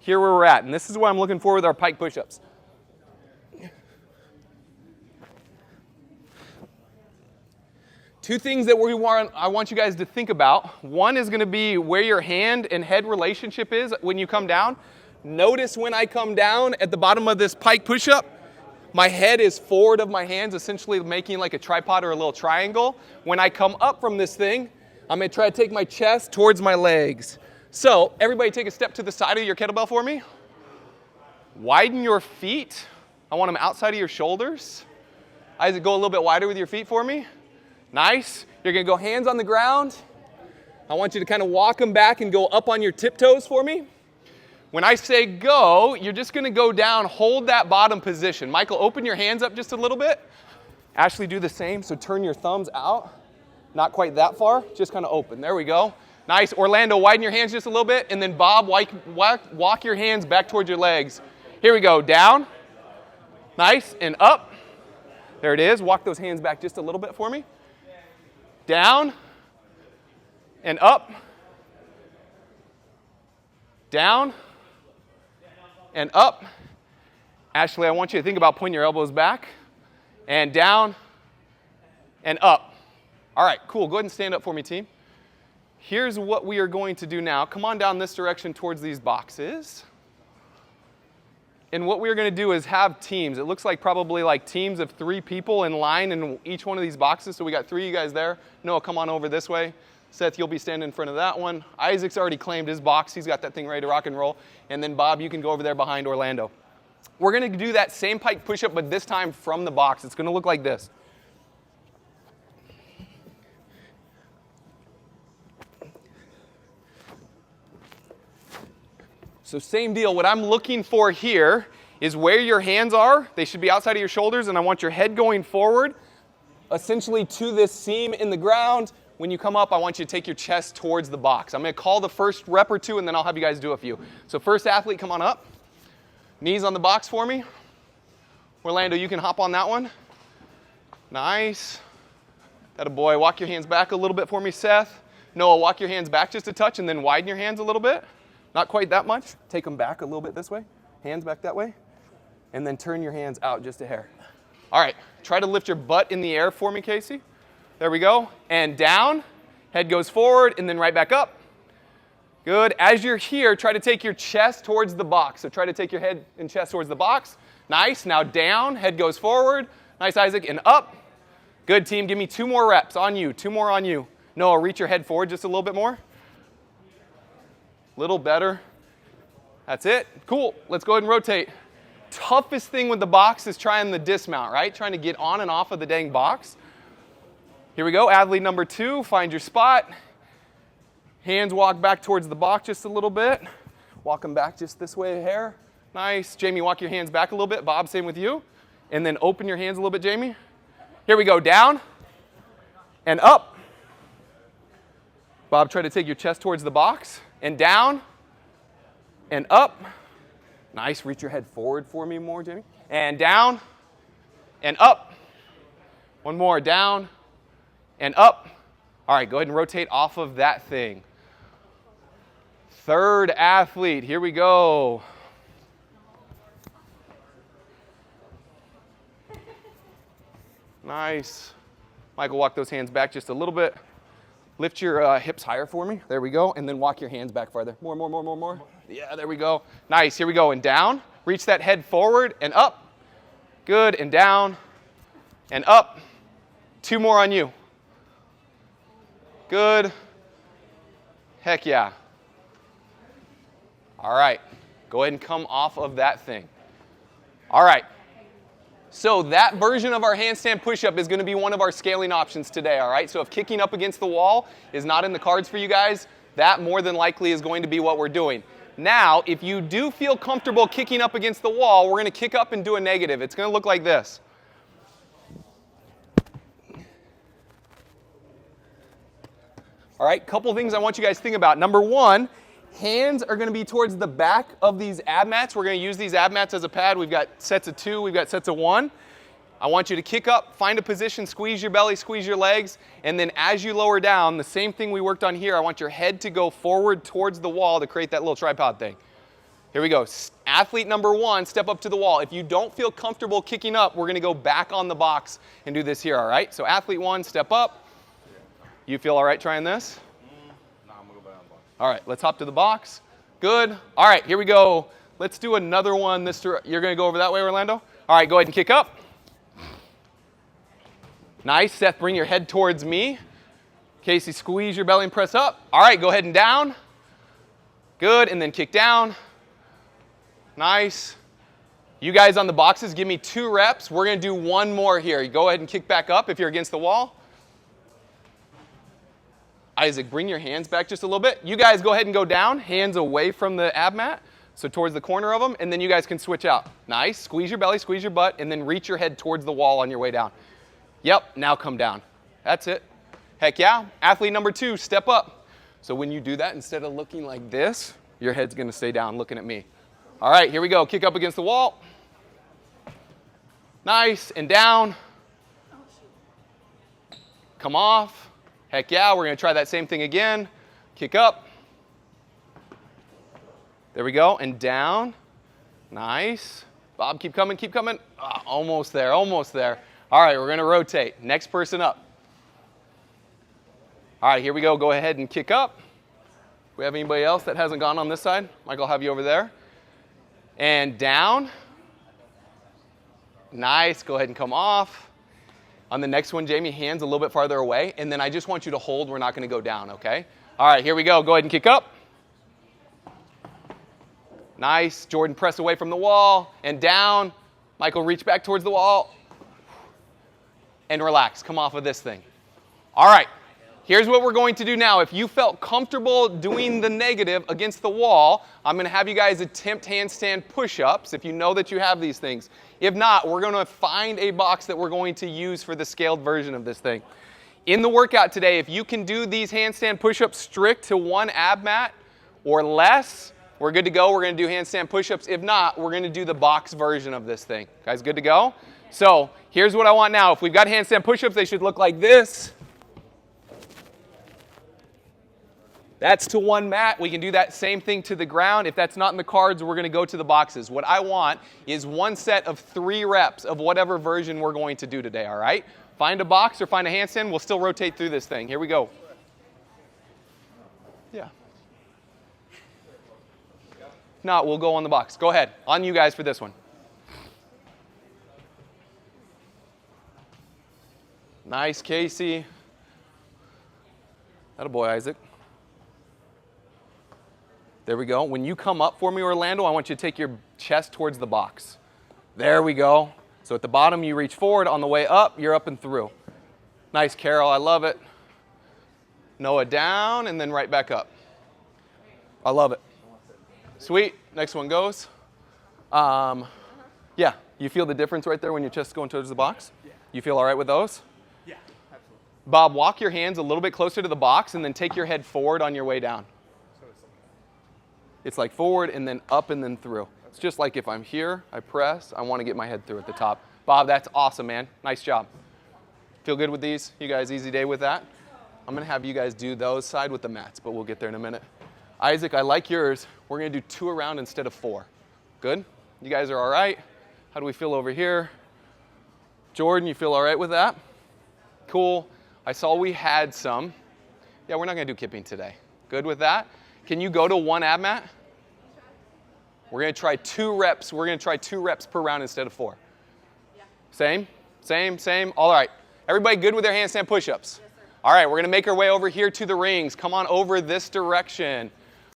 here where we're at. And this is what I'm looking for with our pike push-ups. Two things that I want you guys to think about. One is going to be where your hand and head relationship is when you come down. Notice when I come down at the bottom of this pike push-up, my head is forward of my hands, essentially making like a tripod or a little triangle. When I come up from this thing, I'm going to try to take my chest towards my legs. So everybody take a step to the side of your kettlebell for me. Widen your feet. I want them outside of your shoulders. Isaac, go a little bit wider with your feet for me. Nice. You're going to go hands on the ground. I want you to kind of walk them back and go up on your tiptoes for me. When I say go, you're just going to go down, hold that bottom position. Michael, open your hands up just a little bit. Ashley, do the same. So turn your thumbs out. Not quite that far, just kind of open. There we go. Nice. Orlando, widen your hands just a little bit. And then Bob, walk your hands back towards your legs. Here we go. Down. Nice. And up. There it is. Walk those hands back just a little bit for me. Down. And up. Down. And up. Ashley, I want you to think about pointing your elbows back. And down. And up. All right, cool. Go ahead and stand up for me, team. Here's what we are going to do now. Come on down this direction towards these boxes. And what we're going to do is have teams. It looks like probably like teams of 3 people in line in each one of these boxes. So we got 3 of you guys there. Noah, come on over this way. Seth, you'll be standing in front of that one. Isaac's already claimed his box. He's got that thing ready to rock and roll. And then Bob, you can go over there behind Orlando. We're going to do that same pike push-up, but this time from the box. It's going to look like this. So same deal. What I'm looking for here is where your hands are. They should be outside of your shoulders, and I want your head going forward, essentially to this seam in the ground. When you come up, I want you to take your chest towards the box. I'm going to call the first rep or 2, and then I'll have you guys do a few. So first athlete, come on up. Knees on the box for me. Orlando, you can hop on that one. Nice. That a boy. Walk your hands back a little bit for me, Seth. Noah, walk your hands back just a touch, and then widen your hands a little bit. Not quite that much. Take them back a little bit this way. Hands back that way. And then turn your hands out just a hair. All right. Try to lift your butt in the air for me, Casey. There we go. And down. Head goes forward and then right back up. Good. As you're here, try to take your chest towards the box. So try to take your head and chest towards the box. Nice. Now down. Head goes forward. Nice, Isaac. And up. Good, team. Give me 2 more reps on you. 2 more on you. Noah, reach your head forward just a little bit more. Little better. That's it. Cool. Let's go ahead and rotate. Toughest thing with the box is trying the dismount, right? Trying to get on and off of the dang box. Here we go. Athlete number 2. Find your spot. Hands walk back towards the box just a little bit. Walk them back just this way a hair. Nice. Jamie, walk your hands back a little bit. Bob, same with you. And then open your hands a little bit, Jamie. Here we go. Down and up. Bob, try to take your chest towards the box. And down and up. Nice. Reach your head forward for me more, Jamie. And down and up. One more. Down and up. All right, go ahead and rotate off of that thing. Third athlete. Here we go. Nice. Michael, walk those hands back just a little bit. Lift your hips higher for me. There we go. And then walk your hands back farther. More. Yeah, there we go. Nice. Here we go. And down. Reach that head forward and up. Good. And down and up. 2 more on you. Good. Heck yeah. All right. Go ahead and come off of that thing. All right. So that version of our handstand push-up is going to be one of our scaling options today, all right? So if kicking up against the wall is not in the cards for you guys, that more than likely is going to be what we're doing. Now, if you do feel comfortable kicking up against the wall, we're going to kick up and do a negative. It's going to look like this. All right, couple things I want you guys to think about. Number 1, hands are going to be towards the back of these ab mats. We're going to use these ab mats as a pad. We've got sets of 2. We've got sets of 1. I want you to kick up, find a position, squeeze your belly, squeeze your legs, and then as you lower down, the same thing we worked on here, I want your head to go forward towards the wall to create that little tripod thing. Here we go. Athlete number 1, step up to the wall. If you don't feel comfortable kicking up, we're going to go back on the box and do this here, all right? So athlete 1, step up. You feel all right trying this? No, I'm going to go back on the box. All right, let's hop to the box. Good. All right, here we go. Let's do another one. You're going to go over that way, Orlando? All right, go ahead and kick up. Nice. Seth, bring your head towards me. Casey, squeeze your belly and press up. All right, go ahead and down. Good, and then kick down. Nice. You guys on the boxes, give me 2 reps. We're going to do 1 more here. You go ahead and kick back up if you're against the wall. Isaac, bring your hands back just a little bit. You guys go ahead and go down, hands away from the ab mat, so towards the corner of them, and then you guys can switch out. Nice. Squeeze your belly, squeeze your butt, and then reach your head towards the wall on your way down. Yep, now come down. That's it. Heck yeah. Athlete number 2, step up. So when you do that, instead of looking like this, your head's going to stay down looking at me. All right, here we go. Kick up against the wall. Nice, and down. Come off. Heck yeah, we're going to try that same thing again. Kick up. There we go, and down. Nice. Bob, keep coming, keep coming. Oh, almost there, almost there. All right, we're going to rotate. Next person up. All right, here we go. Go ahead and kick up. Do we have anybody else that hasn't gone on this side? Michael, I'll have you over there. And down. Nice. Go ahead and come off. On the next one, Jamie, hands a little bit farther away. And then I just want you to hold. We're not going to go down, okay? All right, here we go. Go ahead and kick up. Nice. Jordan, press away from the wall. And down. Michael, reach back towards the wall. And relax. Come off of this thing. All right. Here's what we're going to do now. If you felt comfortable doing the negative against the wall, I'm going to have you guys attempt handstand push-ups if you know that you have these things. If not, we're going to find a box that we're going to use for the scaled version of this thing. In the workout today, if you can do these handstand push-ups strict to 1 ab mat or less, we're good to go. We're going to do handstand push-ups. If not, we're going to do the box version of this thing. Guys, good to go? So here's what I want now. If we've got handstand push-ups, they should look like this. That's to 1 mat. We can do that same thing to the ground. If that's not in the cards, we're going to go to the boxes. What I want is 1 set of 3 reps of whatever version we're going to do today, all right? Find a box or find a handstand. We'll still rotate through this thing. Here we go. Yeah. No, we'll go on the box. Go ahead. On you guys for this one. Nice, Casey. Attaboy, Isaac. There we go. When you come up for me, Orlando, I want you to take your chest towards the box. There we go. So at the bottom, you reach forward. On the way up, you're up and through. Nice, Carol. I love it. Noah down and then right back up. I love it. Sweet. Next one goes. Yeah. You feel the difference right there when your chest is going towards the box? Yeah. You feel all right with those? Yeah, absolutely. Bob, walk your hands a little bit closer to the box and then take your head forward on your way down. It's like forward and then up and then through. It's just like if I'm here, I press, I want to get my head through at the top. Bob, that's awesome, man. Nice job. Feel good with these? You guys easy day with that? I'm going to have you guys do those side with the mats, but we'll get there in a minute. Isaac, I like yours. We're going to do 2 around instead of 4. Good? You guys are all right? How do we feel over here? Jordan, you feel all right with that? Cool. I saw we had some. Yeah, we're not going to do kipping today. Good with that? Can you go to 1 ab mat? We're going to try 2 reps. We're going to try 2 reps per round instead of 4. Yeah. Same? Same, same? All right. Everybody good with their handstand push-ups? Yes, sir. All right, we're going to make our way over here to the rings. Come on over this direction.